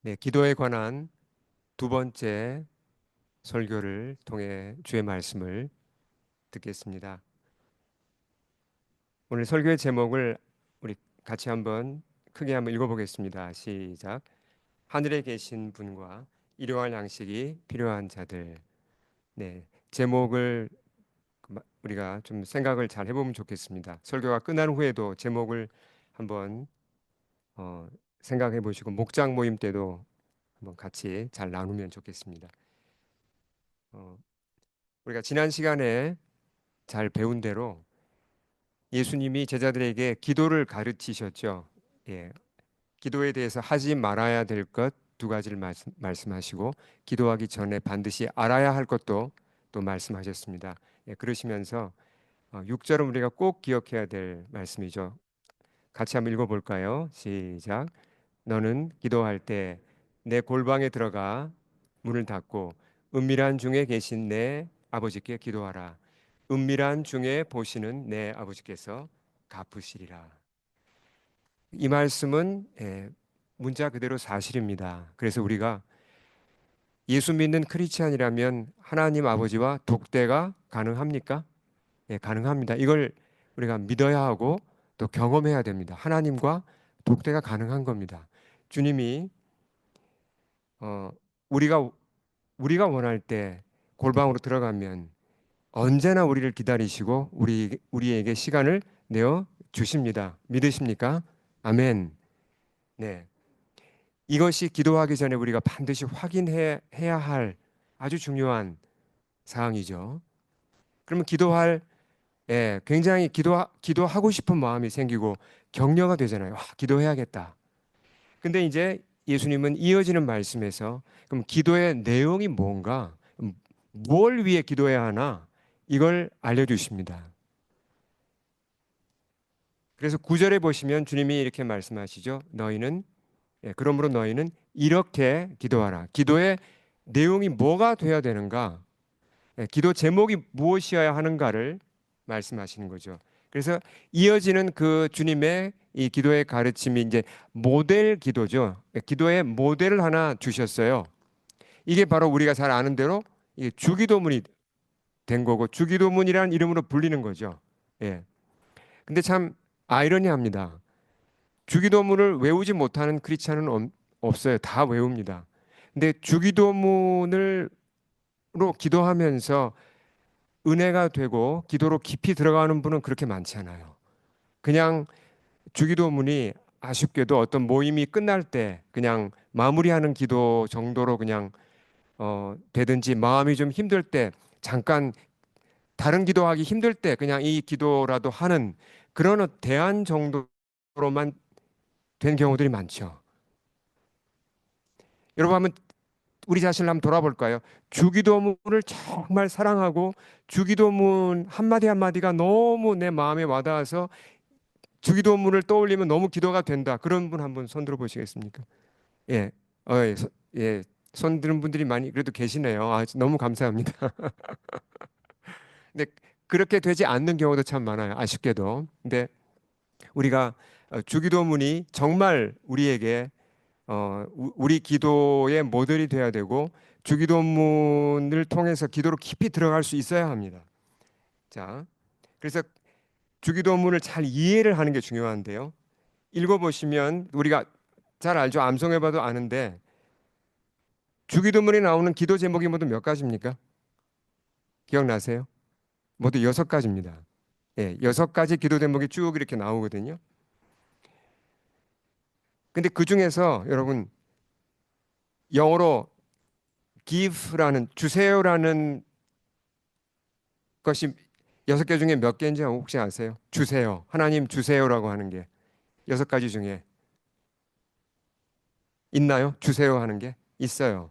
네, 기도에 관한 두 번째 설교를 통해 주의 말씀을 듣겠습니다. 오늘 설교의 제목을 우리 같이 한번 크게 한번 읽어보겠습니다. 시작. 하늘에 계신 분과 일용할 양식이 필요한 자들. 네, 제목을 우리가 좀 생각을 잘 해보면 좋겠습니다. 설교가 끝난 후에도 제목을 한번 어, 생각해 보시고 목장 모임 때도 한번 같이 잘 나누면 좋겠습니다. 어, 우리가 지난 시간에 잘 배운 대로 예수님이 제자들에게 기도를 가르치셨죠. 예, 기도에 대해서 하지 말아야 될 것 두 가지를 말씀하시고 기도하기 전에 반드시 알아야 할 것도 또 말씀하셨습니다. 예, 그러시면서 6절은 우리가 꼭 기억해야 될 말씀이죠. 같이 한번 읽어볼까요? 시작. 너는 기도할 때 내 골방에 들어가 문을 닫고 은밀한 중에 계신 내 아버지께 기도하라. 은밀한 중에 보시는 내 아버지께서 갚으시리라. 이 말씀은 문자 그대로 사실입니다. 그래서 우리가 예수 믿는 크리스찬이라면 하나님 아버지와 독대가 가능합니까? 예, 가능합니다. 이걸 우리가 믿어야 하고 또 경험해야 됩니다. 하나님과 독대가 가능한 겁니다. 주님이 어, 우리가 원할 때 골방으로 들어가면 언제나 우리를 기다리시고 우리에게 시간을 내어 주십니다. 믿으십니까? 아멘. 네. 이것이 기도하기 전에 우리가 반드시 확인해야 할 아주 중요한 사항이죠. 그러면 굉장히 기도하고 싶은 마음이 생기고 격려가 되잖아요. 기도해야겠다. 근데 이제 예수님은 이어지는 말씀에서 그럼 기도의 내용이 뭔가, 뭘 위해 기도해야 하나 이걸 알려주십니다. 그래서 9절에 보시면 주님이 이렇게 말씀하시죠. 그러므로 너희는 이렇게 기도하라. 기도의 내용이 뭐가 되어야 되는가? 기도 제목이 무엇이어야 하는가를 말씀하시는 거죠. 그래서 이어지는 그 주님의 이 기도의 가르침이 이제 모델 기도죠. 기도의 모델을 하나 주셨어요. 이게 바로 우리가 잘 아는 대로 이게 주기도문이 된 거고 주기도문이라는 이름으로 불리는 거죠. 예. 근데 참 아이러니합니다. 주기도문을 외우지 못하는 크리스찬은 없어요. 다 외웁니다. 근데 주기도문으로 기도하면서 은혜가 되고 기도로 깊이 들어가는 분은 그렇게 많지 않아요. 그냥 주기도문이 아쉽게도 어떤 모임이 끝날 때 그냥 마무리하는 기도 정도로 그냥 되든지 마음이 좀 힘들 때 잠깐 다른 기도하기 힘들 때 그냥 이 기도라도 하는 그런 대안 정도로만 된 경우들이 많죠. 여러분 한번 우리 자신을 한번 돌아볼까요? 주기도문을 정말 사랑하고 주기도문 한마디 한마디가 너무 내 마음에 와닿아서 주기도문을 떠올리면 너무 기도가 된다. 그런 분 한번 손 들어 보시겠습니까? 예, 예, 손 드는 분들이 많이 그래도 계시네요. 너무 감사합니다. 근데 그렇게 되지 않는 경우도 참 많아요. 아쉽게도. 근데 우리가 주기도문이 정말 우리에게 우리 기도의 모델이 돼야 되고 주기도문을 통해서 기도로 깊이 들어갈 수 있어야 합니다. 자, 그래서 주기도문을 잘 이해를 하는 게 중요한데요. 읽어보시면 우리가 잘 알죠. 암송해봐도 아는데 주기도문에 나오는 기도 제목이 모두 몇 가지입니까? 기억나세요? 모두 6가지입니다. 예, 6가지 기도 제목이 쭉 이렇게 나오거든요. 근데 그 중에서 여러분 영어로 give라는 주세요라는 것이 6개 중에 몇 개인지 혹시 아세요? 주세요. 하나님 주세요라고 하는 게 6가지 중에 있나요? 주세요 하는 게 있어요.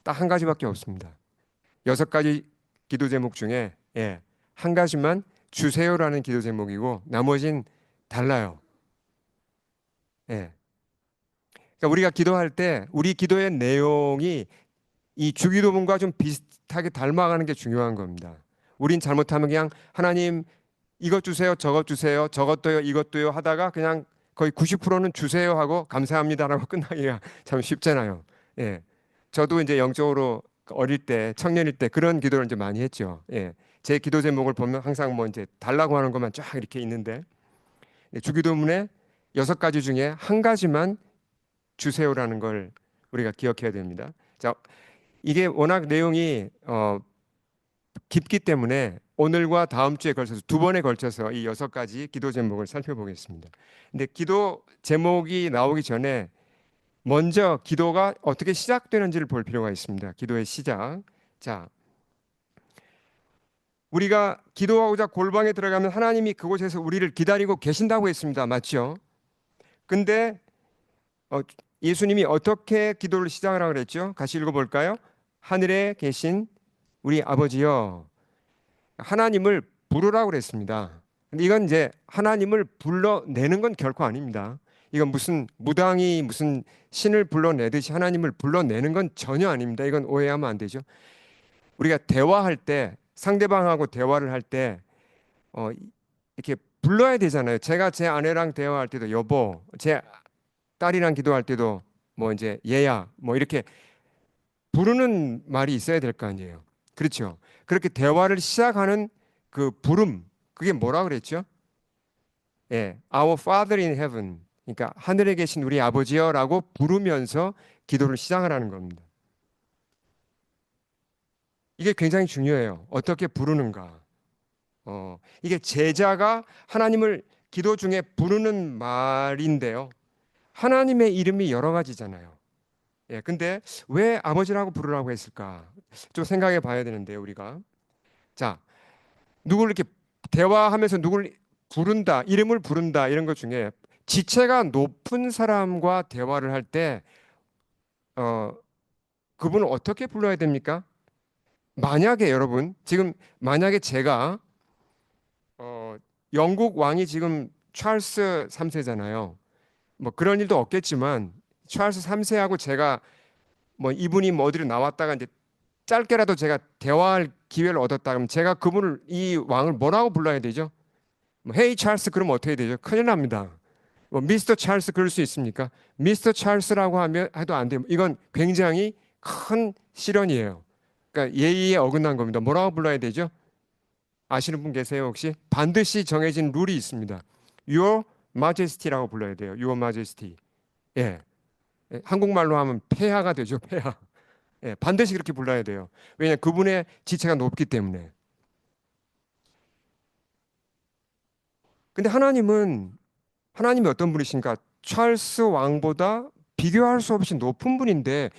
딱 한 가지밖에 없습니다. 6가지 기도 제목 중에 한 가지만 주세요라는 기도 제목이고 나머진 달라요. 예. 그러니까 우리가 기도할 때 우리 기도의 내용이 이 주기도문과 좀 비슷하게 닮아가는 게 중요한 겁니다. 우린 잘못하면 그냥 하나님 이것 주세요, 저것 주세요, 저것도요, 이것도요 하다가 그냥 거의 90%는 주세요 하고 감사합니다라고 끝나기가 참 쉽잖아요. 예. 저도 이제 영적으로 어릴 때, 청년일 때 그런 기도를 이제 많이 했죠. 예. 제 기도 제목을 보면 항상 뭐 이제 달라고 하는 것만 쫙 이렇게 있는데 주기도문에 6가지 중에 한 가지만 주세요라는 걸 우리가 기억해야 됩니다. 자, 이게 워낙 내용이 깊기 때문에 오늘과 다음 주에 걸쳐서 2번에 걸쳐서 이 6가지 기도 제목을 살펴보겠습니다. 근데 기도 제목이 나오기 전에 먼저 기도가 어떻게 시작되는지를 볼 필요가 있습니다. 기도의 시작. 자, 우리가 기도하고자 골방에 들어가면 하나님이 그곳에서 우리를 기다리고 계신다고 했습니다. 맞죠? 근데 예수님이 어떻게 기도를 시작하라고 그랬죠? 같이 읽어볼까요? 하늘에 계신 우리 아버지여, 하나님을 부르라고 그랬습니다. 근데 이건 이제 하나님을 불러내는 건 결코 아닙니다. 이건 무슨 무당이 무슨 신을 불러내듯이 하나님을 불러내는 건 전혀 아닙니다. 이건 오해하면 안 되죠. 우리가 대화할 때 상대방하고 대화를 할 때 이렇게 불러야 되잖아요. 제가 제 아내랑 대화할 때도 여보, 제 딸이랑 기도할 때도 뭐 이제 얘야, 뭐 이렇게 부르는 말이 있어야 될 거 아니에요. 그렇죠? 그렇게 대화를 시작하는 그 부름, 그게 뭐라 그랬죠? 예, Our Father in Heaven. 그러니까 하늘에 계신 우리 아버지여라고 부르면서 기도를 시작하라는 겁니다. 이게 굉장히 중요해요. 어떻게 부르는가. 이게 제자가 하나님을 기도 중에 부르는 말인데요. 하나님의 이름이 여러 가지잖아요. 예, 근데 왜 아버지라고 부르라고 했을까? 좀 생각해 봐야 되는데요, 우리가. 자, 누구를 이렇게 대화하면서 누구를 부른다, 이름을 부른다 이런 것 중에 지체가 높은 사람과 대화를 할 때 그분을 어떻게 불러야 됩니까? 만약에 여러분 지금 만약에 제가 영국 왕이 지금 찰스 3세잖아요. 뭐 그런 일도 없겠지만 찰스 3세하고 제가 뭐 이분이 뭐 어디로 나왔다가 이제 짧게라도 제가 대화할 기회를 얻었다 그러면 제가 그분을 이 왕을 뭐라고 불러야 되죠? 뭐 헤이 찰스 그러면 어떻게 되죠? 큰일 납니다. 뭐 미스터 찰스 그럴 수 있습니까? 미스터 찰스라고 하면 해도 안 돼요. 이건 굉장히 큰 실언이에요. 그러니까 예의에 어긋난 겁니다. 뭐라고 불러야 되죠? 아시는 분 계세요 혹시? 반드시 정해진 룰이 있습니다. Your Majesty라고 불러야 돼요. Your Majesty. 예. 예, 한국말로 하면 폐하가 되죠. 폐하. 예, 반드시 그렇게 불러야 돼요. 왜냐하면 그분의 지체가 높기 때문에. 근데 하나님이 어떤 분이신가? 찰스 왕보다 비교할 수 없이 높은 분인데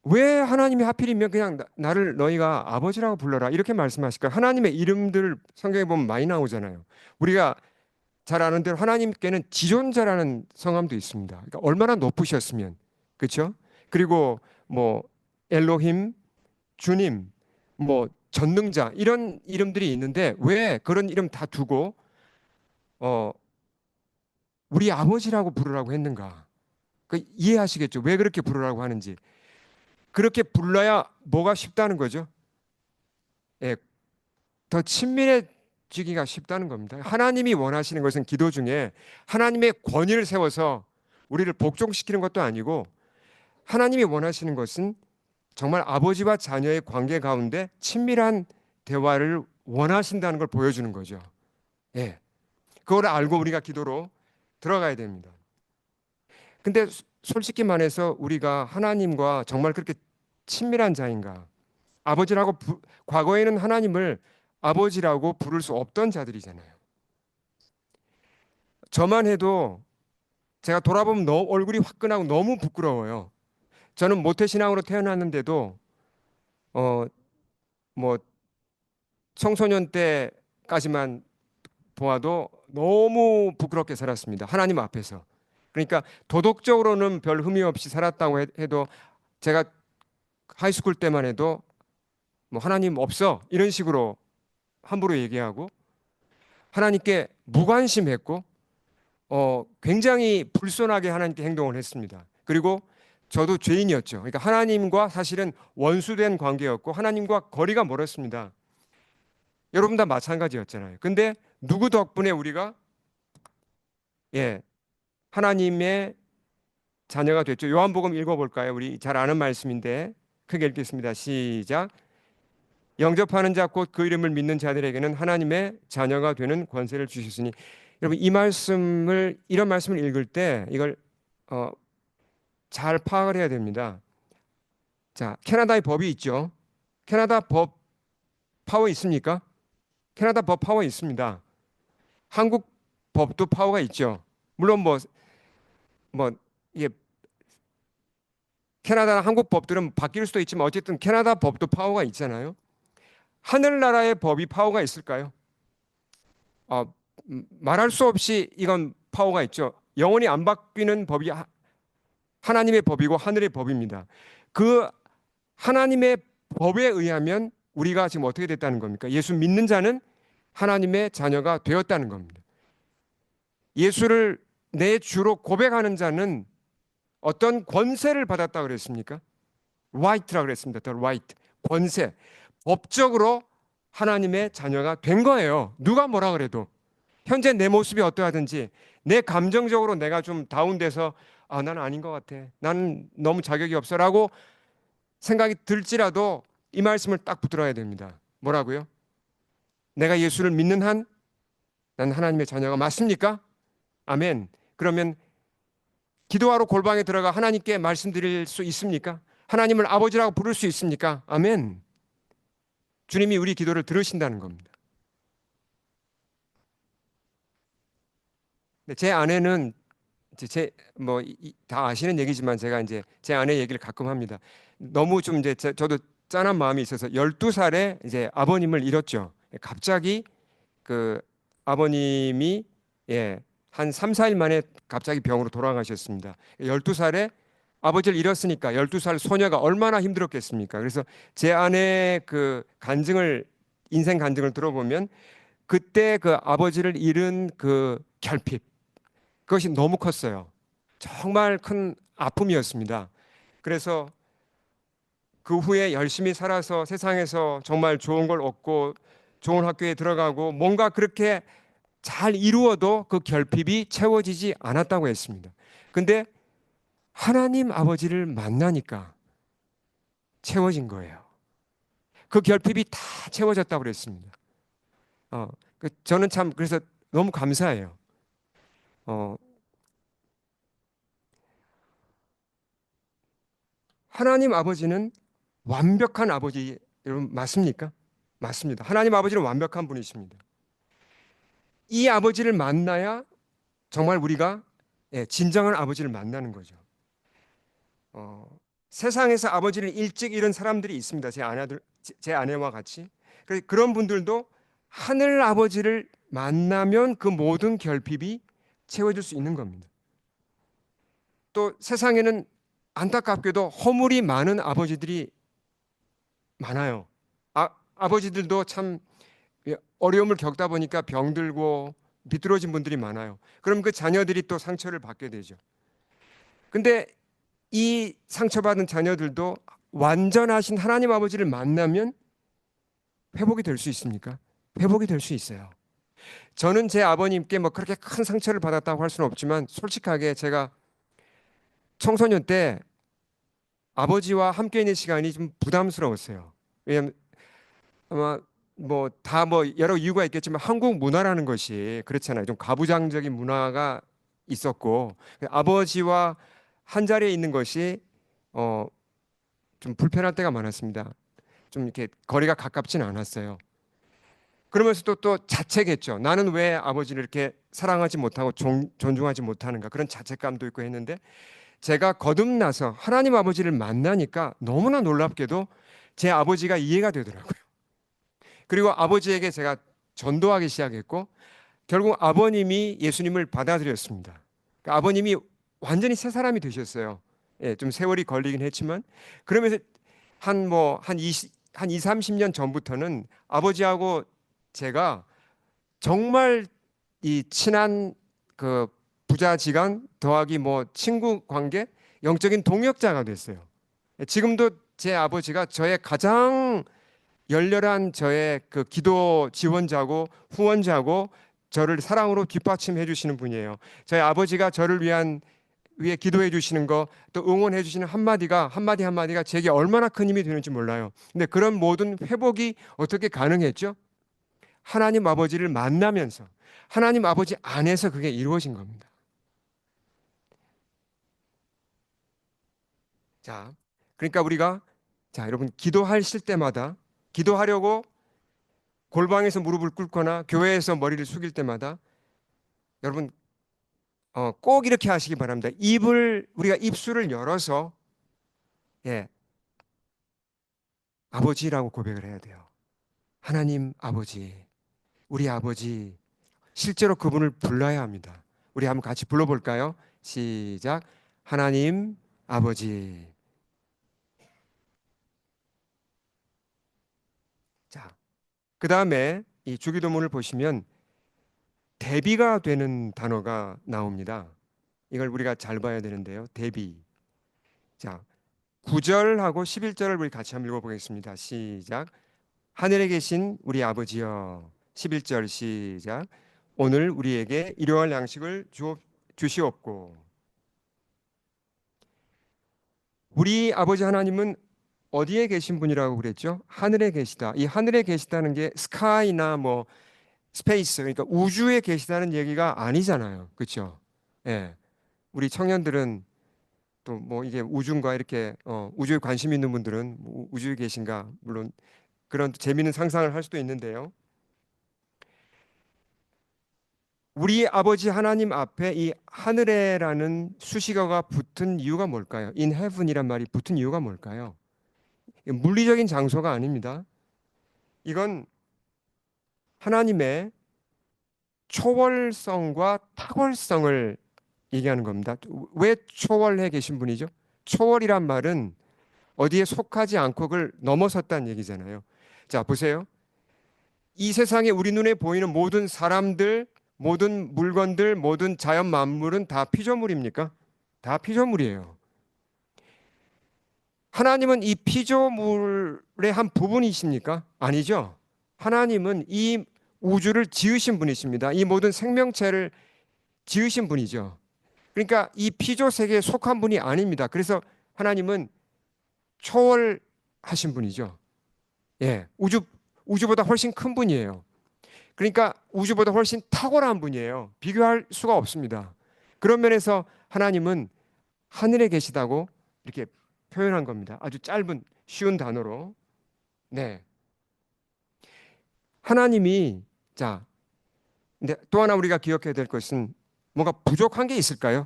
왜 하나님이 하필이면 그냥 나를 너희가 아버지라고 불러라 이렇게 말씀하실까? 하나님의 이름들 성경에 보면 많이 나오잖아요. 우리가 잘 아는 대로 하나님께는 지존자라는 성함도 있습니다. 그러니까 얼마나 높으셨으면 그렇죠? 그리고 뭐 엘로힘, 주님, 뭐 전능자 이런 이름들이 있는데 왜 그런 이름 다 두고 어 우리 아버지라고 부르라고 했는가? 그 이해하시겠죠? 왜 그렇게 부르라고 하는지. 그렇게 불러야 뭐가 쉽다는 거죠? 예, 더 친밀해지기가 쉽다는 겁니다. 하나님이 원하시는 것은 기도 중에 하나님의 권위를 세워서 우리를 복종시키는 것도 아니고 하나님이 원하시는 것은 정말 아버지와 자녀의 관계 가운데 친밀한 대화를 원하신다는 걸 보여주는 거죠. 예. 그걸 알고 우리가 기도로 들어가야 됩니다. 근데 솔직히 말해서 우리가 하나님과 정말 그렇게 친밀한 자인가? 과거에는 하나님을 아버지라고 부를 수 없던 자들이잖아요. 저만 해도 제가 돌아보면 너무 얼굴이 화끈하고 너무 부끄러워요. 저는 모태신앙으로 태어났는데도 어 뭐 청소년 때까지만 보아도 너무 부끄럽게 살았습니다. 하나님 앞에서. 그러니까 도덕적으로는 별 흠이 없이 살았다고 해도 제가 하이스쿨 때만 해도 뭐 하나님 없어 이런 식으로 함부로 얘기하고 하나님께 무관심했고 굉장히 불손하게 하나님께 행동을 했습니다. 그리고 저도 죄인이었죠. 그러니까 하나님과 사실은 원수된 관계였고 하나님과 거리가 멀었습니다. 여러분 다 마찬가지였잖아요. 근데 누구 덕분에 우리가 예, 하나님의 자녀가 됐죠. 요한복음 읽어볼까요? 우리 잘 아는 말씀인데 크게 읽겠습니다. 시작. 영접하는 자 곧 그 이름을 믿는 자들에게는 하나님의 자녀가 되는 권세를 주셨으니. 여러분 이 말씀을 이런 말씀을 읽을 때 이걸 어, 잘 파악을 해야 됩니다. 자, 캐나다의 법이 있죠. 캐나다 법 파워 있습니까? 캐나다 법 파워 있습니다. 한국 법도 파워가 있죠. 물론 뭐 이게 캐나다나 한국 법들은 바뀔 수도 있지만 어쨌든 캐나다 법도 파워가 있잖아요. 하늘나라의 법이 파워가 있을까요? 말할 수 없이 이건 파워가 있죠. 영원히 안 바뀌는 법이 하나님의 법이고 하늘의 법입니다. 그 하나님의 법에 의하면 우리가 지금 어떻게 됐다는 겁니까? 예수 믿는 자는 하나님의 자녀가 되었다는 겁니다. 예수를 내 주로 고백하는 자는 어떤 권세를 받았다 그랬습니까? right라고 그랬습니다. the right. 권세. 법적으로 하나님의 자녀가 된 거예요. 누가 뭐라 그래도. 현재 내 모습이 어떠하든지 내 감정적으로 내가 좀 다운돼서 난 아닌 것 같아. 나는 너무 자격이 없어라고 생각이 들지라도 이 말씀을 딱 붙들어야 됩니다. 뭐라고요? 내가 예수를 믿는 한 난 하나님의 자녀가 맞습니까? 아멘. 그러면 기도하러 골방에 들어가 하나님께 말씀드릴 수 있습니까? 하나님을 아버지라고 부를 수 있습니까? 아멘. 주님이 우리 기도를 들으신다는 겁니다. 제 아내는 다 아시는 얘기지만 제가 이제 제 아내 얘기를 가끔 합니다. 너무 좀 이제 저도 짠한 마음이 있어서 12살에 이제 아버님을 잃었죠. 갑자기 그 아버님이 한 3, 4일 만에 갑자기 병으로 돌아가셨습니다. 12살에 아버지를 잃었으니까 12살 소녀가 얼마나 힘들었겠습니까? 그래서 제 아내 그 인생 간증을 들어보면 그때 그 아버지를 잃은 그 결핍, 그것이 너무 컸어요. 정말 큰 아픔이었습니다. 그래서 그 후에 열심히 살아서 세상에서 정말 좋은 걸 얻고 좋은 학교에 들어가고 뭔가 그렇게 잘 이루어도 그 결핍이 채워지지 않았다고 했습니다. 근데 하나님 아버지를 만나니까 채워진 거예요. 그 결핍이 다 채워졌다고 그랬습니다. 저는 참 그래서 너무 감사해요. 하나님 아버지는 완벽한 아버지, 여러분 맞습니까? 맞습니다. 하나님 아버지는 완벽한 분이십니다. 이 아버지를 만나야 정말 우리가 진정한 아버지를 만나는 거죠. 세상에서 아버지를 일찍 잃은 사람들이 있습니다. 제 아내와 같이. 그런 분들도 하늘 아버지를 만나면 그 모든 결핍이 채워질 수 있는 겁니다. 또 세상에는 안타깝게도 허물이 많은 아버지들이 많아요. 아버지들도 참 어려움을 겪다 보니까 병들고 비뚤어진 분들이 많아요. 그럼 그 자녀들이 또 상처를 받게 되죠. 근데 이 상처받은 자녀들도 완전하신 하나님 아버지를 만나면 회복이 될 수 있습니까? 회복이 될 수 있어요. 저는 제 아버님께 뭐 그렇게 큰 상처를 받았다고 할 수는 없지만 솔직하게 제가 청소년 때 아버지와 함께 있는 시간이 좀 부담스러웠어요. 왜냐하면 아마 여러 이유가 있겠지만 한국 문화라는 것이 그렇잖아요. 좀 가부장적인 문화가 있었고 아버지와 한 자리에 있는 것이 좀 불편할 때가 많았습니다. 좀 이렇게 거리가 가깝지는 않았어요. 그러면서도 또 자책했죠. 나는 왜 아버지를 이렇게 사랑하지 못하고 존중하지 못하는가, 그런 자책감도 있고 했는데 제가 거듭나서 하나님 아버지를 만나니까 너무나 놀랍게도 제 아버지가 이해가 되더라고요. 그리고 아버지에게 제가 전도하기 시작했고 결국 아버님이 예수님을 받아들였습니다. 그러니까 아버님이 완전히 새 사람이 되셨어요. 좀 세월이 걸리긴 했지만 그러면서 한 2, 30년 전부터는 아버지하고 제가 정말 이 친한 그 부자지간 더하기 친구 관계, 영적인 동역자가 됐어요. 지금도 제 아버지가 저의 가장 열렬한 저의 그 기도 지원자고 후원자고 저를 사랑으로 뒷받침해 주시는 분이에요. 저희 아버지가 저를 위해 기도해 주시는 거, 또 응원해 주시는 한마디가 제게 얼마나 큰 힘이 되는지 몰라요. 근데 그런 모든 회복이 어떻게 가능했죠? 하나님 아버지를 만나면서, 하나님 아버지 안에서 그게 이루어진 겁니다. 자, 그러니까 우리가, 자, 여러분, 기도하실 때마다, 기도하려고 골방에서 무릎을 꿇거나 교회에서 머리를 숙일 때마다 여러분, 꼭 이렇게 하시기 바랍니다. 우리가 입술을 열어서, 예, 아버지라고 고백을 해야 돼요. 하나님 아버지, 우리 아버지, 실제로 그분을 불러야 합니다. 우리 한번 같이 불러볼까요? 시작. 하나님 아버지. 자, 그 다음에 이 주기도문을 보시면 대비가 되는 단어가 나옵니다. 이걸 우리가 잘 봐야 되는데요. 대비. 자, 9절하고 11절을 우리 같이 한번 읽어보겠습니다. 시작. 하늘에 계신 우리 아버지여. 11절 시작. 오늘 우리에게 일용할 양식을 주시옵고. 우리 아버지 하나님은 어디에 계신 분이라고 그랬죠? 하늘에 계시다. 이 하늘에 계시다는 게 스카이나 뭐 스페이스, 그러니까 우주에 계시다는 얘기가 아니잖아요. 그렇죠? 예. 우리 청년들은 또 뭐 이게 우주인가 이렇게 우주에 관심 있는 분들은 뭐 우주에 계신가 물론 그런 재미있는 상상을 할 수도 있는데요. 우리 아버지 하나님 앞에 이 하늘에라는 수식어가 붙은 이유가 뭘까요? In heaven이란 말이 붙은 이유가 뭘까요? 물리적인 장소가 아닙니다. 이건 하나님의 초월성과 탁월성을 얘기하는 겁니다. 왜 초월해 계신 분이죠? 초월이란 말은 어디에 속하지 않고 그걸 넘어섰다는 얘기잖아요. 자, 보세요. 이 세상에 우리 눈에 보이는 모든 사람들, 모든 물건들, 모든 자연 만물은 다 피조물입니까? 다 피조물이에요. 하나님은 이 피조물의 한 부분이십니까? 아니죠. 하나님은 이 우주를 지으신 분이십니다. 이 모든 생명체를 지으신 분이죠. 그러니까 이 피조 세계에 속한 분이 아닙니다. 그래서 하나님은 초월하신 분이죠. 예, 우주보다 훨씬 큰 분이에요. 그러니까 우주보다 훨씬 탁월한 분이에요. 비교할 수가 없습니다. 그런 면에서 하나님은 하늘에 계시다고 이렇게 표현한 겁니다. 아주 짧은 쉬운 단어로. 네. 하나님이 자, 근데 또 하나 우리가 기억해야 될 것은 뭔가 부족한 게 있을까요?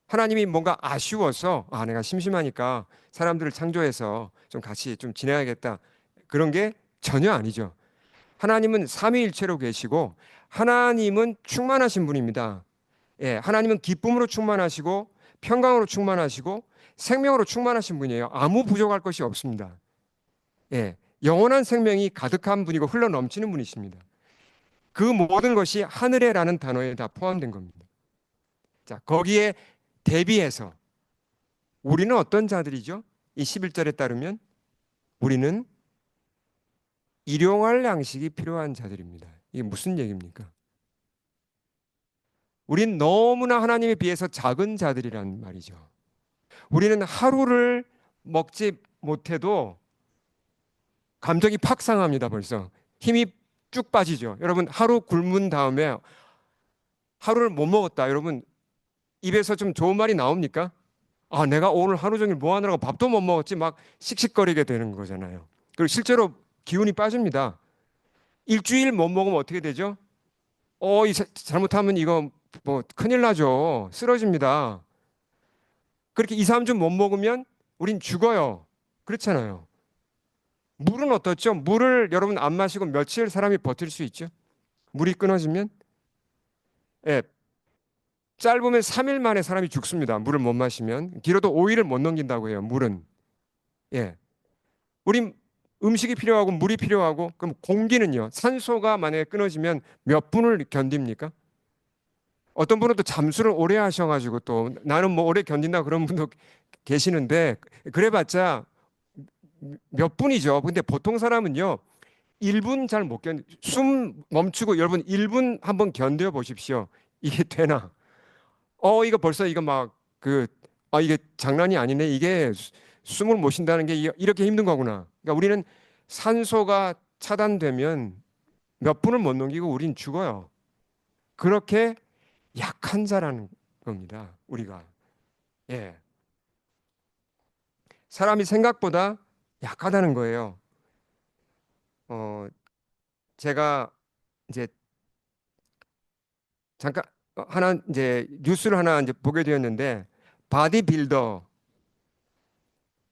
하나님이 뭔가 아쉬워서 내가 심심하니까 사람들을 창조해서 좀 같이 좀 지내야겠다. 그런 게 전혀 아니죠. 하나님은 삼위일체로 계시고 하나님은 충만하신 분입니다. 예, 하나님은 기쁨으로 충만하시고 평강으로 충만하시고 생명으로 충만하신 분이에요. 아무 부족할 것이 없습니다. 예, 영원한 생명이 가득한 분이고 흘러 넘치는 분이십니다. 그 모든 것이 하늘에라는 단어에 다 포함된 겁니다. 자, 거기에 대비해서 우리는 어떤 자들이죠? 이 11절에 따르면 우리는 일용할 양식이 필요한 자들입니다. 이게 무슨 얘기입니까? 우린 너무나 하나님에 비해서 작은 자들이란 말이죠. 우리는 하루를 먹지 못해도 감정이 팍 상합니다, 벌써. 힘이 쭉 빠지죠. 여러분, 하루 굶은 다음에 하루를 못 먹었다. 여러분, 입에서 좀 좋은 말이 나옵니까? 내가 오늘 하루 종일 뭐 하느라고 밥도 못 먹었지 막 씩씩거리게 되는 거잖아요. 그리고 실제로 기운이 빠집니다. 일주일 못 먹으면 어떻게 되죠? 잘못하면 이거 뭐 큰일 나죠. 쓰러집니다. 그렇게 2, 3주 못 먹으면 우린 죽어요. 그렇잖아요. 물은 어떻죠? 물을 여러분 안 마시고 며칠 사람이 버틸 수 있죠? 물이 끊어지면? 예, 짧으면 3일 만에 사람이 죽습니다. 물을 못 마시면. 길어도 5일을 못 넘긴다고 해요. 물은. 예. 우린 음식이 필요하고 물이 필요하고 그럼 공기는요. 산소가 만약에 끊어지면 몇 분을 견딥니까? 어떤 분은 또 잠수를 오래 하셔가지고 또 나는 뭐 오래 견딘다 그런 분도 계시는데 그래봤자 몇 분이죠. 근데 보통 사람은요 1분 잘 못 견. 숨 멈추고 여러분 1분 한번 견뎌 보십시오. 이게 되나? 이거 벌써 이거 막 이게 장난이 아니네. 이게 숨을 못 쉰다는 게 이렇게 힘든 거구나. 그러니까 우리는 산소가 차단되면 몇 분을 못 넘기고 우린 죽어요. 그렇게 약한 자라는 겁니다. 우리가. 예. 사람이 생각보다 약하다는 거예요. 어, 제가 이제 잠깐 하나 이제 뉴스를 하나 이제 보게 되었는데 바디빌더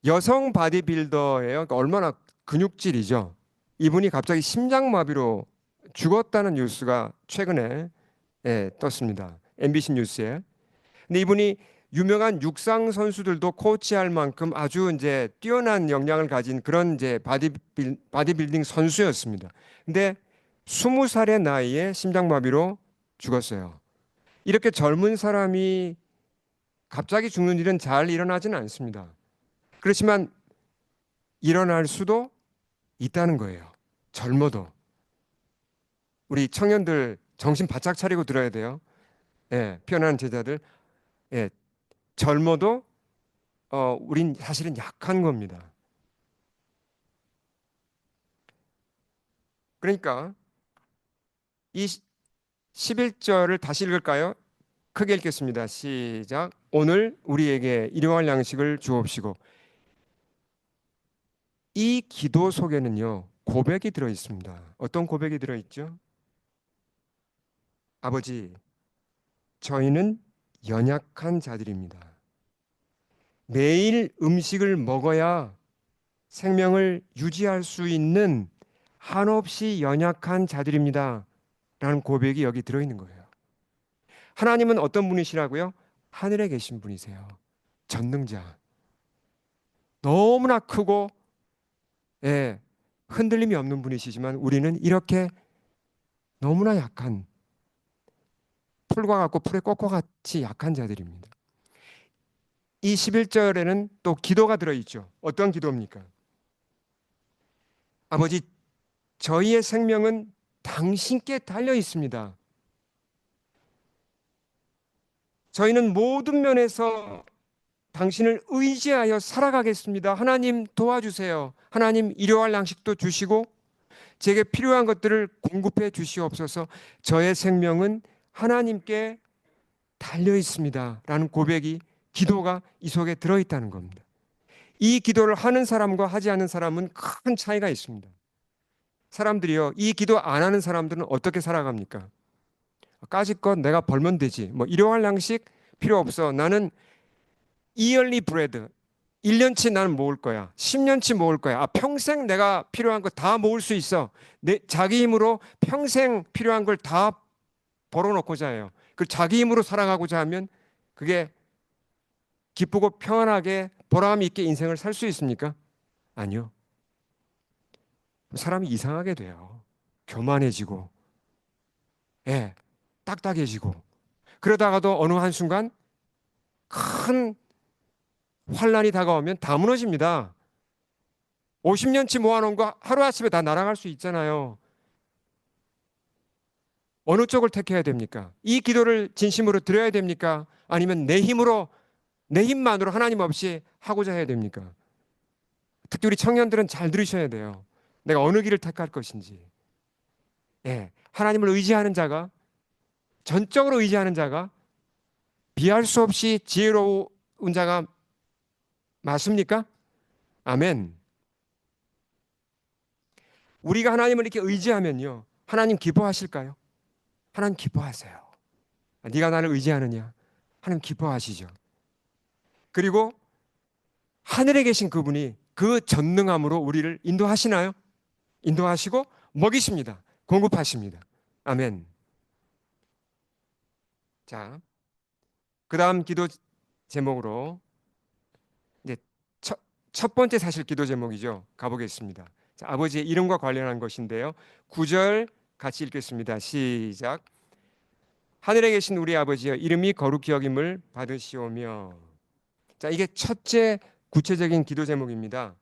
여성 바디빌더예요. 그러니까 얼마나 근육질이죠. 이분이 갑자기 심장마비로 죽었다는 뉴스가 최근에 떴습니다. MBC 뉴스에. 근데 이분이 유명한 육상 선수들도 코치할 만큼 아주 이제 뛰어난 역량을 가진 그런 이제 바디빌딩 선수였습니다. 근데 20살의 나이에 심장마비로 죽었어요. 이렇게 젊은 사람이 갑자기 죽는 일은 잘 일어나지는 않습니다. 그렇지만 일어날 수도 있다는 거예요. 젊어도. 우리 청년들 정신 바짝 차리고 들어야 돼요. 예, 피어나는 제자들. 예, 젊어도 우린 사실은 약한 겁니다. 그러니까 이 11절을 다시 읽을까요? 크게 읽겠습니다. 시작. 오늘 우리에게 일용할 양식을 주옵시고. 이 기도 속에는요, 고백이 들어 있습니다. 어떤 고백이 들어 있죠? 아버지, 저희는 연약한 자들입니다. 매일 음식을 먹어야 생명을 유지할 수 있는 한없이 연약한 자들입니다. 라는 고백이 여기 들어있는 거예요. 하나님은 어떤 분이시라고요? 하늘에 계신 분이세요. 전능자. 너무나 크고 예, 흔들림이 없는 분이시지만 우리는 이렇게 너무나 약한 풀과 같고 풀의 꽃과 같이 약한 자들입니다. 이 11절에는 또 기도가 들어있죠. 어떤 기도입니까? 아버지, 저희의 생명은 당신께 달려 있습니다. 저희는 모든 면에서 당신을 의지하여 살아가겠습니다. 하나님 도와주세요. 하나님 일용할 양식도 주시고 제게 필요한 것들을 공급해 주시옵소서. 저의 생명은 하나님께 달려 있습니다. 라는 고백이 기도가 이 속에 들어 있다는 겁니다. 이 기도를 하는 사람과 하지 않는 사람은 큰 차이가 있습니다. 사람들이요, 이 기도 안 하는 사람들은 어떻게 살아갑니까? 까짓것 내가 벌면 되지. 뭐 일용할 양식 필요 없어. 나는 이얼리 브레드 1년치 나는 모을 거야. 10년치 모을 거야. 평생 내가 필요한 거 다 모을 수 있어. 자기 힘으로 평생 필요한 걸 다 벌어놓고자 해요. 그 자기 힘으로 살아가고자 하면 그게 기쁘고 평안하게 보람 있게 인생을 살 수 있습니까? 아니요. 사람이 이상하게 돼요. 교만해지고, 예, 딱딱해지고. 그러다가도 어느 한순간 큰 환란이 다가오면 다 무너집니다. 50년치 모아놓은 거 하루아침에 다 날아갈 수 있잖아요. 어느 쪽을 택해야 됩니까? 이 기도를 진심으로 드려야 됩니까? 아니면 내 힘으로, 내 힘만으로 하나님 없이 하고자 해야 됩니까? 특히 우리 청년들은 잘 들으셔야 돼요. 내가 어느 길을 택할 것인지. 예, 하나님을 의지하는 자가, 전적으로 의지하는 자가 비할 수 없이 지혜로운 자가 맞습니까? 아멘. 우리가 하나님을 이렇게 의지하면요, 하나님 기뻐하실까요? 하나님 기뻐하세요. 네가 나를 의지하느냐? 하나님 기뻐하시죠. 그리고 하늘에 계신 그분이 그 전능함으로 우리를 인도하시나요? 인도하시고 먹이십니다. 공급하십니다. 아멘. 자, 그 다음 기도 제목으로 이제 첫 번째 사실 기도 제목이죠. 가보겠습니다. 자, 아버지의 이름과 관련한 것인데요. 9절 같이 읽겠습니다. 시작. 하늘에 계신 우리 아버지여 이름이 거룩히 여김을 받으시오며. 자, 이게 첫째 구체적인 기도 제목입니다.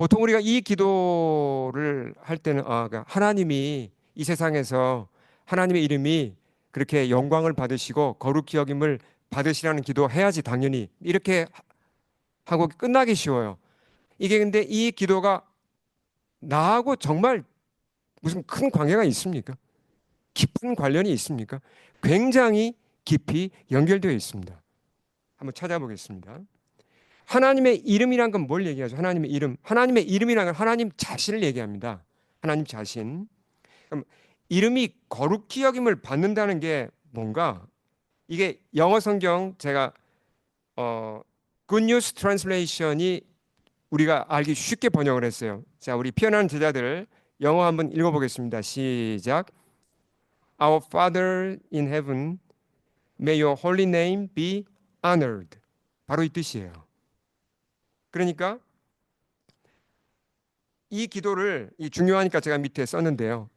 보통 우리가 이 기도를 할 때는 그러니까 하나님이 이 세상에서 하나님의 이름이 그렇게 영광을 받으시고 거룩히 여김을 받으시라는 기도 해야지 당연히 이렇게 하고 끝나기 쉬워요. 이게 근데 이 기도가 나하고 정말 무슨 큰 관계가 있습니까? 깊은 관련이 있습니까? 굉장히 깊이 연결되어 있습니다. 한번 찾아보겠습니다. 하나님의 이름이란 건 뭘 얘기하죠? 하나님의 이름. 하나님의 이름이란 건 하나님 자신을 얘기합니다. 하나님 자신. 그럼 이름이 거룩히 여김을 받는다는 게 뭔가? 이게 영어 성경 제가 Good News Translation이 우리가 알기 쉽게 번역을 했어요. 자, 우리 피어나는 제자들 영어 한번 읽어보겠습니다. 시작. Our Father in heaven, may your holy name be honored. 바로 이 뜻이에요. 그러니까 이 기도를 중요하니까 제가 밑에 썼는데요.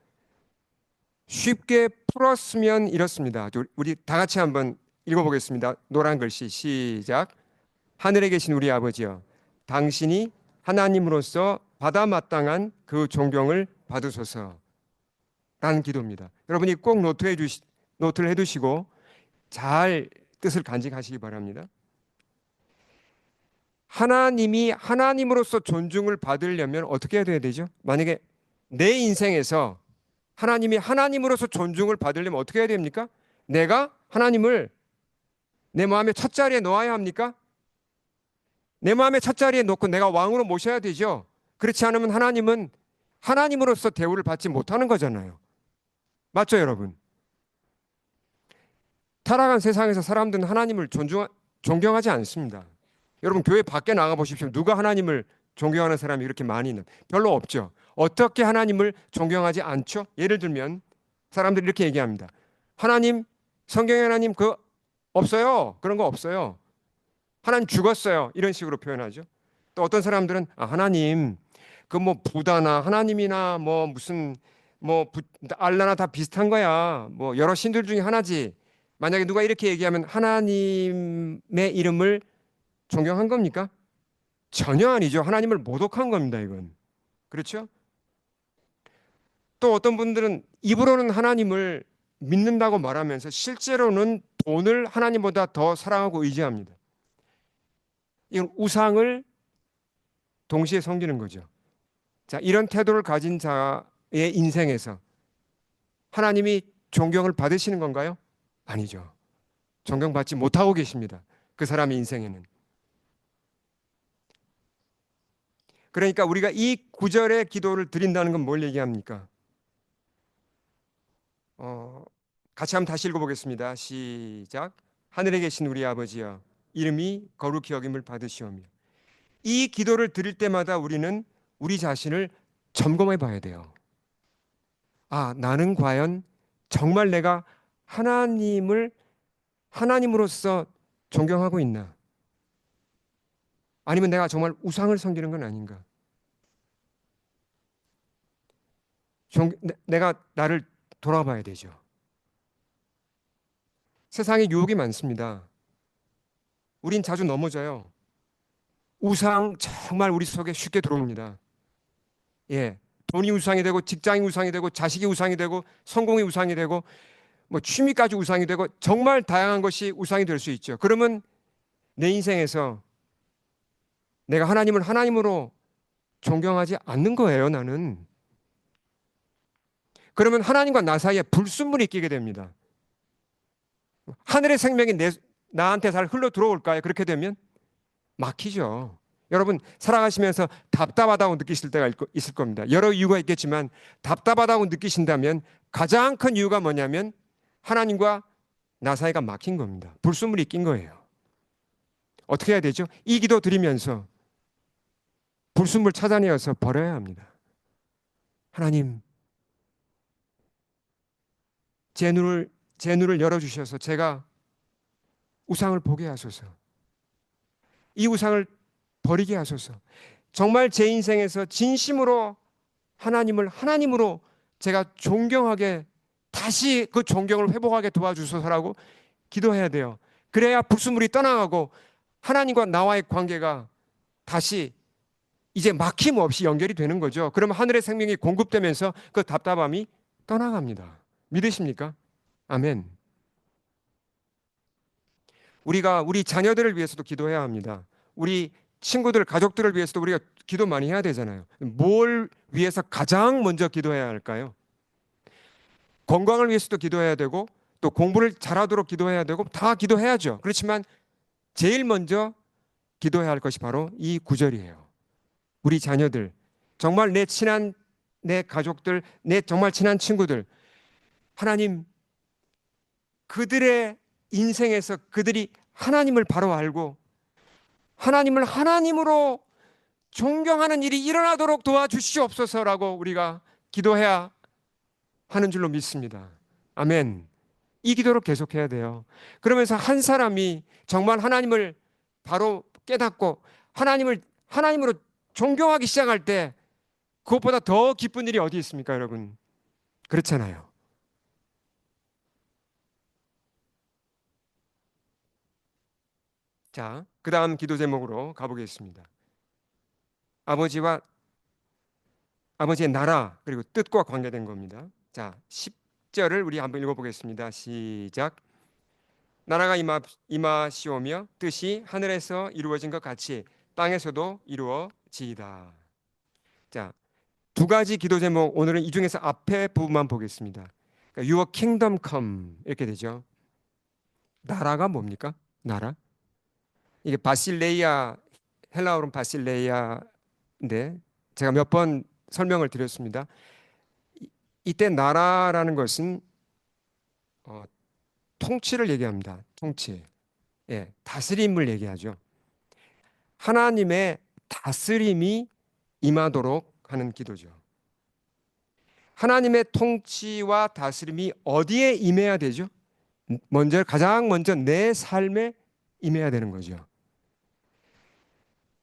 쉽게 풀었으면 이렇습니다. 우리 다 같이 한번 읽어보겠습니다. 노란 글씨 시작. 하늘에 계신 우리 아버지여, 당신이 하나님으로서 받아 마땅한 그 존경을 받으소서. 라는 기도입니다. 여러분이 꼭 노트를 해두시고 잘 뜻을 간직하시기 바랍니다. 하나님이 하나님으로서 존중을 받으려면 어떻게 해야 되죠? 만약에 내 인생에서 하나님이 하나님으로서 존중을 받으려면 어떻게 해야 됩니까? 내가 하나님을 내 마음의 첫 자리에 놓아야 합니까? 내 마음의 첫 자리에 놓고 내가 왕으로 모셔야 되죠. 그렇지 않으면 하나님은 하나님으로서 대우를 받지 못하는 거잖아요. 맞죠, 여러분? 타락한 세상에서 사람들은 하나님을 존경하지 않습니다. 여러분 교회 밖에 나가 보십시오. 누가 하나님을 존경하는 사람이 이렇게 많이 있는? 별로 없죠. 어떻게 하나님을 존경하지 않죠? 예를 들면 사람들이 이렇게 얘기합니다. 하나님, 성경에 하나님 없어요. 그런 거 없어요. 하나님 죽었어요. 이런 식으로 표현하죠. 또 어떤 사람들은 하나님 뭐 부다나 하나님이나 뭐 무슨 알라나 다 비슷한 거야. 뭐 여러 신들 중에 하나지. 만약에 누가 이렇게 얘기하면 하나님의 이름을 존경한 겁니까? 전혀 아니죠. 하나님을 모독한 겁니다, 이건. 그렇죠? 또 어떤 분들은 입으로는 하나님을 믿는다고 말하면서 실제로는 돈을 하나님보다 더 사랑하고 의지합니다. 이건 우상을 동시에 섬기는 거죠. 자, 이런 태도를 가진 자의 인생에서 하나님이 존경을 받으시는 건가요? 아니죠. 존경받지 못하고 계십니다. 그 사람의 인생에는. 그러니까 우리가 이 구절의 기도를 드린다는 건 뭘 얘기합니까? 같이 한번 다시 읽어보겠습니다. 시작. 하늘에 계신 우리 아버지여, 이름이 거룩히 여김을 받으시오며. 이 기도를 드릴 때마다 우리는 우리 자신을 점검해 봐야 돼요. 나는 과연 정말 내가 하나님을 하나님으로서 존경하고 있나? 아니면 내가 정말 우상을 섬기는 건 아닌가? 내가 나를 돌아봐야 되죠. 세상에 유혹이 많습니다. 우린 자주 넘어져요. 우상 정말 우리 속에 쉽게 들어옵니다. 예, 돈이 우상이 되고 직장이 우상이 되고 자식이 우상이 되고 성공이 우상이 되고 뭐 취미까지 우상이 되고 정말 다양한 것이 우상이 될 수 있죠. 그러면 내 인생에서 내가 하나님을 하나님으로 존경하지 않는 거예요, 나는. 그러면 하나님과 나 사이에 불순물이 끼게 됩니다. 하늘의 생명이 나한테 잘 흘러 들어올까요? 그렇게 되면 막히죠. 여러분 살아가시면서 답답하다고 느끼실 때가 있을 겁니다. 여러 이유가 있겠지만 답답하다고 느끼신다면 가장 큰 이유가 뭐냐면 하나님과 나 사이가 막힌 겁니다. 불순물이 낀 거예요. 어떻게 해야 되죠? 이 기도 드리면서 불순물 찾아내어서 버려야 합니다. 하나님, 제 눈을 열어주셔서 제가 우상을 보게 하소서. 이 우상을 버리게 하소서. 정말 제 인생에서 진심으로 하나님을 하나님으로 제가 존경하게 다시 그 존경을 회복하게 도와주소서라고 기도해야 돼요. 그래야 불순물이 떠나가고 하나님과 나와의 관계가 다시 이제 막힘없이 연결이 되는 거죠. 그러면 하늘의 생명이 공급되면서 그 답답함이 떠나갑니다. 믿으십니까? 아멘. 우리가 우리 자녀들을 위해서도 기도해야 합니다. 우리 친구들, 가족들을 위해서도 우리가 기도 많이 해야 되잖아요. 뭘 위해서 가장 먼저 기도해야 할까요? 건강을 위해서도 기도해야 되고 또 공부를 잘하도록 기도해야 되고 다 기도해야죠. 그렇지만 제일 먼저 기도해야 할 것이 바로 이 구절이에요. 우리 자녀들, 정말 내 친한 내 가족들, 내 정말 친한 친구들, 하나님 그들의 인생에서 그들이 하나님을 바로 알고 하나님을 하나님으로 존경하는 일이 일어나도록 도와주시옵소서라고 우리가 기도해야 하는 줄로 믿습니다. 아멘. 이 기도를 계속해야 돼요. 그러면서 한 사람이 정말 하나님을 바로 깨닫고 하나님으로 존경하기 시작할 때 그것보다 더 기쁜 일이 어디 있습니까, 여러분? 그렇잖아요. 자, 그 다음 기도 제목으로 가보겠습니다. 아버지와 아버지의 나라 그리고 뜻과 관계된 겁니다. 자, 10절을 우리 한번 읽어보겠습니다. 시작. 나라가 임하시오며 뜻이 하늘에서 이루어진 것 같이 땅에서도 이루어지이다. 자, 두 가지 기도 제목 오늘은 이 중에서 앞에 부분만 보겠습니다. 그러니까 Your kingdom come 이렇게 되죠. 나라가 뭡니까? 나라? 이게 바실레이아 헬라어로는 바실레이아인데 제가 몇 번 설명을 드렸습니다. 이때 나라라는 것은 어, 통치를 얘기합니다. 통치. 예, 다스림을 얘기하죠. 하나님의 다스림이 임하도록 하는 기도죠. 하나님의 통치와 다스림이 어디에 임해야 되죠? 가장 먼저 내 삶에 임해야 되는 거죠.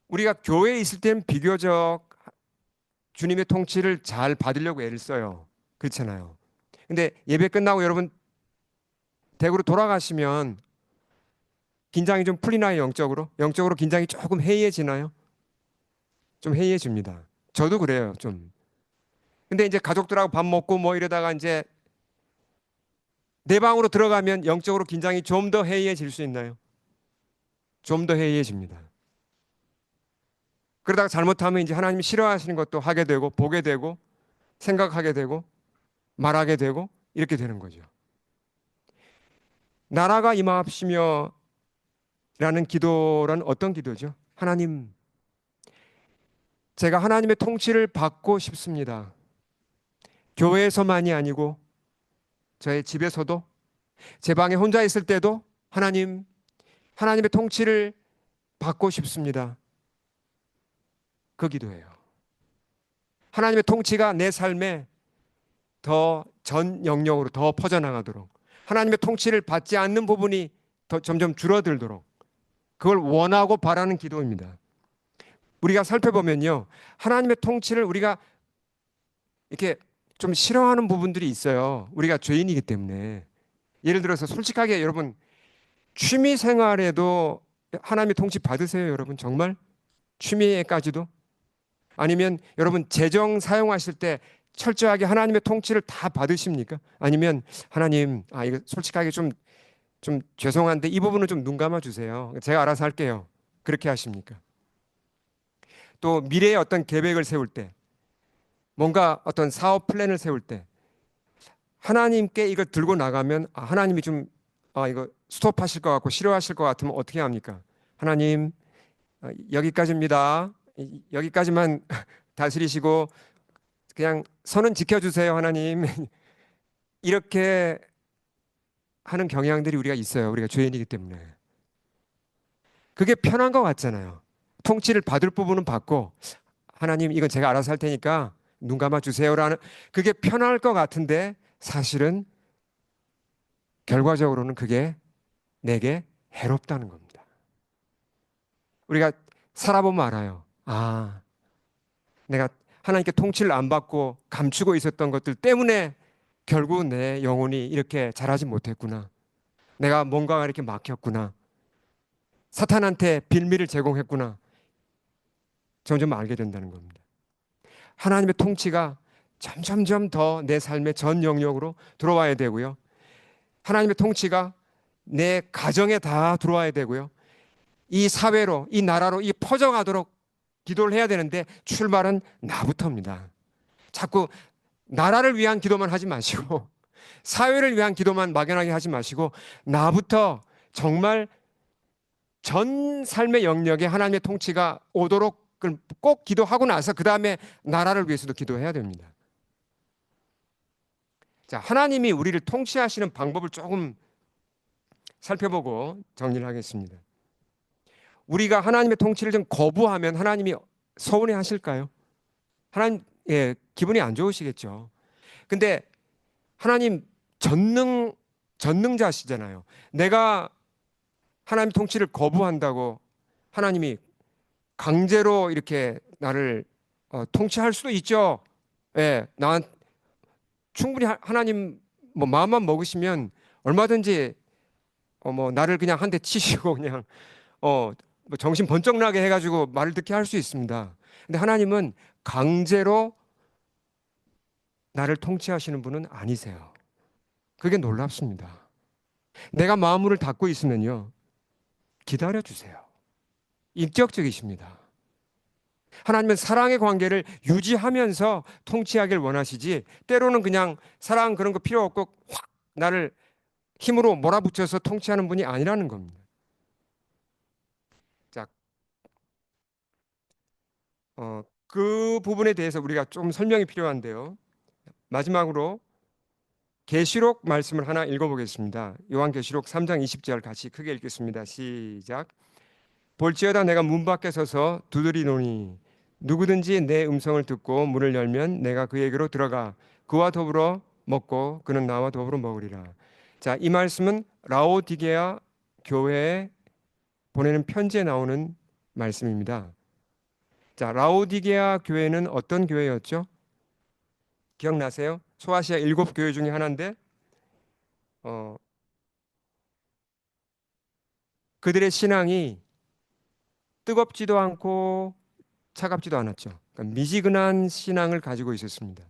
우리가 교회에 있을 때는 비교적 주님의 통치를 잘 받으려고 애를 써요. 그렇잖아요. 근데 예배 끝나고 여러분 댁으로 돌아가시면 긴장이 좀 풀리나요? 영적으로 긴장이 조금 해이해지나요? 좀 해이해집니다. 저도 그래요, 좀. 근데 이제 가족들하고 밥 먹고 뭐 이러다가 이제 내 방으로 들어가면 영적으로 긴장이 좀 더 해이해질 수 있나요? 좀 더 해이해집니다. 그러다가 잘못하면 이제 하나님이 싫어하시는 것도 하게 되고 보게 되고 생각하게 되고 말하게 되고 이렇게 되는 거죠. 나라가 임하옵시며 라는 기도란 어떤 기도죠? 하나님, 제가 하나님의 통치를 받고 싶습니다. 교회에서만이 아니고 저의 집에서도 제 방에 혼자 있을 때도 하나님의 통치를 받고 싶습니다. 그 기도예요. 하나님의 통치가 내 삶에 더 전 영역으로 더 퍼져나가도록 하나님의 통치를 받지 않는 부분이 더 점점 줄어들도록 그걸 원하고 바라는 기도입니다. 우리가 살펴보면요. 하나님의 통치를 우리가 이렇게 좀 싫어하는 부분들이 있어요. 우리가 죄인이기 때문에. 예를 들어서 솔직하게 여러분 취미 생활에도 하나님의 통치 받으세요, 여러분? 정말? 취미에까지도? 아니면 여러분 재정 사용하실 때 철저하게 하나님의 통치를 다 받으십니까? 아니면 하나님, 이거 솔직하게 좀 죄송한데 이 부분은 좀 눈 감아 주세요. 제가 알아서 할게요. 그렇게 하십니까? 또 미래의 어떤 계획을 세울 때, 뭔가 어떤 사업 플랜을 세울 때 하나님께 이걸 들고 나가면 하나님이 좀 이거 스톱하실 것 같고 싫어하실 것 같으면 어떻게 합니까? 하나님, 여기까지입니다. 여기까지만 다스리시고 그냥 선은 지켜주세요, 하나님. 이렇게 하는 경향들이 우리가 있어요. 우리가 죄인이기 때문에. 그게 편한 것 같잖아요. 통치를 받을 부분은 받고 하나님 이건 제가 알아서 할 테니까 눈 감아 주세요라는 그게 편할 것 같은데 사실은 결과적으로는 그게 내게 해롭다는 겁니다. 우리가 살아보면 알아요. 내가 하나님께 통치를 안 받고 감추고 있었던 것들 때문에 결국 내 영혼이 이렇게 자라지 못했구나. 내가 뭔가가 이렇게 막혔구나. 사탄한테 빌미를 제공했구나. 점점 알게 된다는 겁니다. 하나님의 통치가 점점점 더 내 삶의 전 영역으로 들어와야 되고요. 하나님의 통치가 내 가정에 다 들어와야 되고요. 이 사회로, 이 나라로 이 퍼져가도록 기도를 해야 되는데 출발은 나부터입니다. 자꾸 나라를 위한 기도만 하지 마시고 사회를 위한 기도만 막연하게 하지 마시고 나부터 정말 전 삶의 영역에 하나님의 통치가 오도록 꼭 기도하고 나서 그 다음에 나라를 위해서도 기도해야 됩니다. 자, 하나님이 우리를 통치하시는 방법을 조금 살펴보고 정리를 하겠습니다. 우리가 하나님의 통치를 좀 거부하면 하나님이 서운해 하실까요? 하나님, 기분이 안 좋으시겠죠. 근데 하나님 전능자시잖아요. 내가 하나님 통치를 거부한다고 하나님이 강제로 이렇게 나를 통치할 수도 있죠. 예, 난 충분히 하나님 뭐 마음만 먹으시면 얼마든지 뭐 나를 그냥 한 대 치시고 그냥 뭐 정신 번쩍 나게 해가지고 말을 듣게 할 수 있습니다. 근데 하나님은 강제로 나를 통치하시는 분은 아니세요. 그게 놀랍습니다. 내가 마음을 닫고 있으면요, 기다려 주세요. 인격적이십니다. 하나님은 사랑의 관계를 유지하면서 통치하길 원하시지 때로는 그냥 사랑 그런 거 필요 없고 확 나를 힘으로 몰아붙여서 통치하는 분이 아니라는 겁니다. 자, 그 부분에 대해서 우리가 좀 설명이 필요한데요. 마지막으로 계시록 말씀을 하나 읽어보겠습니다. 요한계시록 3장 20절 같이 크게 읽겠습니다. 시작. 볼지어다 내가 문 밖에 서서 두드리노니 누구든지 내 음성을 듣고 문을 열면 내가 그에게로 들어가 그와 더불어 먹고 그는 나와 더불어 먹으리라. 자, 이 말씀은 라오디게아 교회에 보내는 편지에 나오는 말씀입니다. 자, 라오디게아 교회는 어떤 교회였죠? 기억나세요? 소아시아 7교회 중에 하나인데 그들의 신앙이 뜨겁지도 않고 차갑지도 않았죠. 그러니까 미지근한 신앙을 가지고 있었습니다.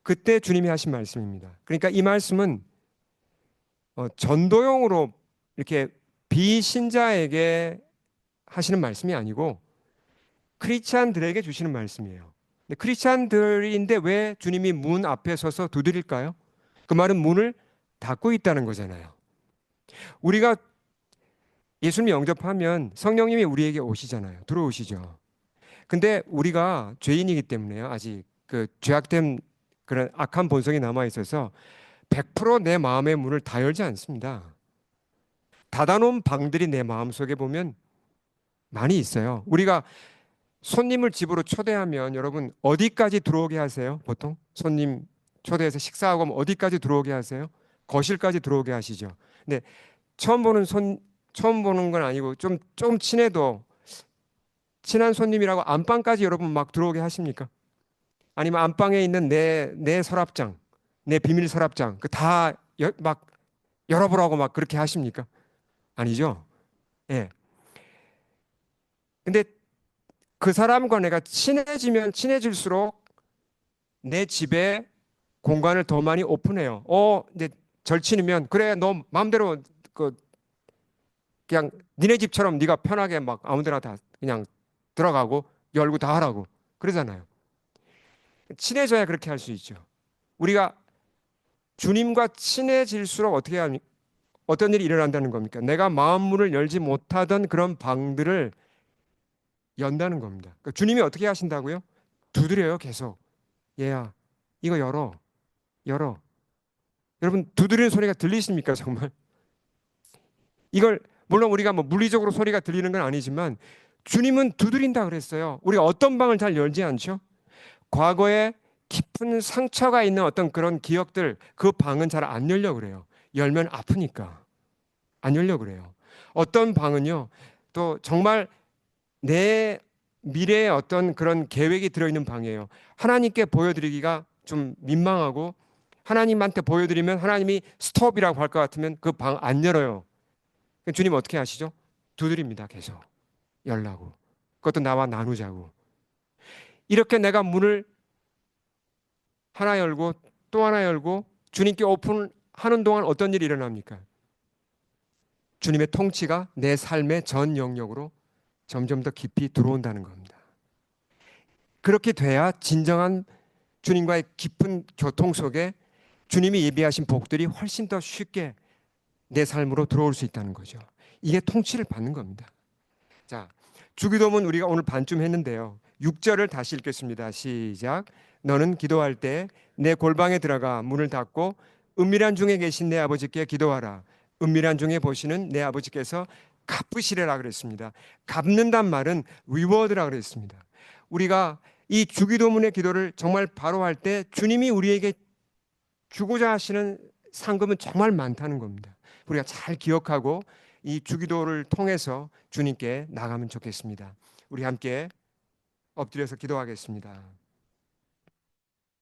그때 주님이 하신 말씀입니다. 그러니까 이 말씀은 전도용으로 이렇게 비신자에게 하시는 말씀이 아니고 크리스찬들에게 주시는 말씀이에요. 근데 크리스찬들인데 왜 주님이 문 앞에 서서 두드릴까요? 그 말은 문을 닫고 있다는 거잖아요. 우리가 예수님 영접하면 성령님이 우리에게 오시잖아요. 들어오시죠. 근데 우리가 죄인이기 때문에요. 아직 그 죄악된 그런 악한 본성이 남아 있어서 100%내 마음의 문을 다 열지 않습니다. 닫아놓은 방들이 내 마음속에 보면 많이 있어요. 우리가 손님을 집으로 초대하면 여러분 어디까지 들어오게 하세요? 보통 손님 초대해서 식사하고 하면 어디까지 들어오게 하세요? 거실까지 들어오게 하시죠. 근데 처음 보는 건 아니고 좀 친해도 친한 손님이라고 안방까지 여러분 막 들어오게 하십니까? 아니면 안방에 있는 내 서랍장, 내 비밀 서랍장 그 다 막 열어보라고 막 그렇게 하십니까? 아니죠. 예. 근데 그 사람과 내가 친해지면 친해질수록 내 집에 공간을 더 많이 오픈해요. 이제 절친이면 그래 너 마음대로 그냥 니네 집처럼 네가 편하게 막 아무데나 다 그냥 들어가고 열고 다 하라고 그러잖아요. 친해져야 그렇게 할 수 있죠. 우리가 주님과 친해질수록 어떤 일이 일어난다는 겁니까? 내가 마음문을 열지 못하던 그런 방들을 연다는 겁니다. 그러니까 주님이 어떻게 하신다고요? 두드려요, 계속. 얘야, 이거 열어, 열어. 여러분 두드리는 소리가 들리십니까, 정말? 이걸 물론 우리가 뭐 물리적으로 소리가 들리는 건 아니지만 주님은 두드린다 그랬어요. 우리가 어떤 방을 잘 열지 않죠? 과거에 깊은 상처가 있는 어떤 그런 기억들 그 방은 잘 안 열려 그래요. 열면 아프니까 안 열려 그래요. 어떤 방은요 또 정말 내 미래의 어떤 그런 계획이 들어있는 방이에요. 하나님께 보여드리기가 좀 민망하고 하나님한테 보여드리면 하나님이 스톱이라고 할 것 같으면 그 방 안 열어요. 주님 어떻게 하시죠? 두드립니다. 계속 열라고. 그것도 나와 나누자고. 이렇게 내가 문을 하나 열고 또 하나 열고 주님께 오픈하는 동안 어떤 일이 일어납니까? 주님의 통치가 내 삶의 전 영역으로 점점 더 깊이 들어온다는 겁니다. 그렇게 돼야 진정한 주님과의 깊은 교통 속에 주님이 예비하신 복들이 훨씬 더 쉽게 내 삶으로 들어올 수 있다는 거죠. 이게 통치를 받는 겁니다. 자, 주기도문 우리가 오늘 반쯤 했는데요. 6절을 다시 읽겠습니다. 시작. 너는 기도할 때 내 골방에 들어가 문을 닫고 은밀한 중에 계신 내 아버지께 기도하라. 은밀한 중에 보시는 내 아버지께서 갚으시리라 그랬습니다. 갚는단 말은 리워드라 그랬습니다. 우리가 이 주기도문의 기도를 정말 바로 할 때 주님이 우리에게 주고자 하시는 상급은 정말 많다는 겁니다. 우리가 잘 기억하고 이 주기도를 통해서 주님께 나가면 좋겠습니다. 우리 함께 엎드려서 기도하겠습니다.